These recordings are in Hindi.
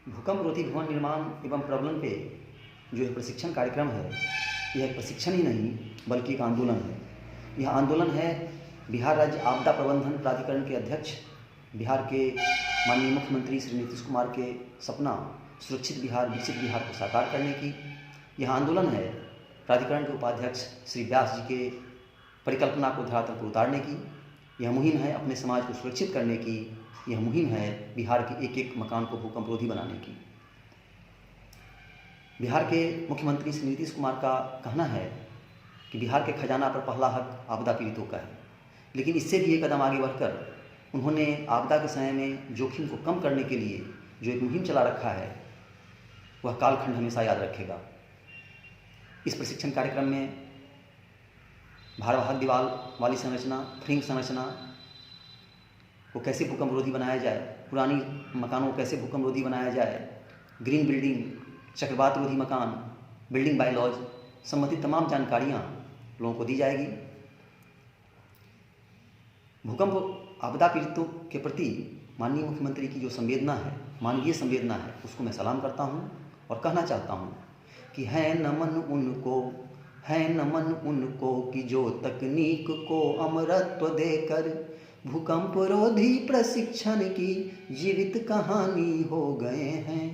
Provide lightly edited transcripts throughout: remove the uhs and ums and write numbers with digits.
भूकंप रोधी भवन निर्माण एवं प्रबंधन पे जो एक प्रशिक्षण कार्यक्रम है, यह एक प्रशिक्षण ही नहीं बल्कि एक आंदोलन है। यह आंदोलन है बिहार राज्य आपदा प्रबंधन प्राधिकरण के अध्यक्ष, बिहार के माननीय मुख्यमंत्री श्री नीतीश कुमार के सपना सुरक्षित बिहार विकसित बिहार को साकार करने की। यह आंदोलन है प्राधिकरण के उपाध्यक्ष श्री व्यास जी के परिकल्पना को धरातल पर उतारने की। यह मुहिम है अपने समाज को सुरक्षित करने की। यह मुहिम है बिहार के एक एक मकान को भूकंप रोधी बनाने की। बिहार के मुख्यमंत्री श्री नीतीश कुमार का कहना है कि बिहार के खजाना पर पहला हक आपदा पीड़ितों का है, लेकिन इससे भी एक कदम आगे बढ़कर उन्होंने आपदा के समय में जोखिम को कम करने के लिए जो एक मुहिम चला रखा है, वह कालखंड हमेशा याद रखेगा। इस प्रशिक्षण कार्यक्रम में भारवाहक दीवार वाली संरचना, फ्रेम संरचना को कैसे भूकंप रोधी बनाया जाए, पुरानी मकानों को कैसे भूकंप रोधी बनाया जाए, ग्रीन बिल्डिंग, चक्रवात रोधी मकान, बिल्डिंग बायलॉज संबंधित तमाम जानकारियाँ लोगों को दी जाएगी। भूकंप आपदा पीड़ितों के प्रति माननीय मुख्यमंत्री की जो संवेदना है, मानवीय संवेदना है, उसको मैं सलाम करता हूँ और कहना चाहता हूँ कि है नमन उनको कि जो तकनीक को अमरत्व देकर भूकंप रोधी प्रशिक्षण की जीवित कहानी हो गए हैं।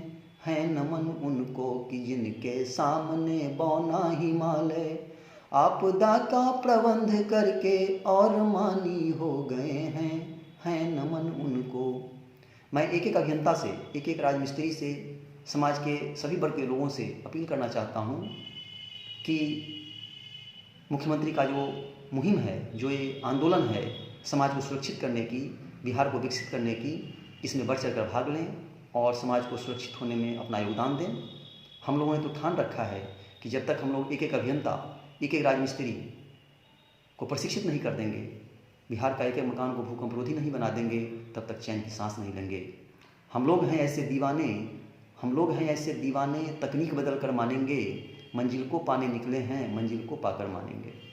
है नमन उनको कि जिनके सामने बौना हिमालय आपदा का प्रबंध करके और मानी हो गए हैं। है नमन उनको। मैं एक एक अभियंता से, एक एक राजमिस्त्री से, समाज के सभी वर्ग के लोगों से अपील करना चाहता हूँ कि मुख्यमंत्री का जो मुहिम है, जो ये आंदोलन है समाज को सुरक्षित करने की, बिहार को विकसित करने की, इसमें बढ़ चढ़कर भाग लें और समाज को सुरक्षित होने में अपना योगदान दें। हम लोगों ने तो ठान रखा है कि जब तक हम लोग एक एक अभियंता, एक एक राजमिस्त्री को प्रशिक्षित नहीं कर देंगे, बिहार का एक एक मकान को भूकंप रोधी नहीं बना देंगे, तब तक चैन की सांस नहीं लेंगे। हम लोग हैं ऐसे दीवाने, तकनीक बदल कर मानेंगे, मंजिल को पाने निकले हैं, मंजिल को पाकर मानेंगे।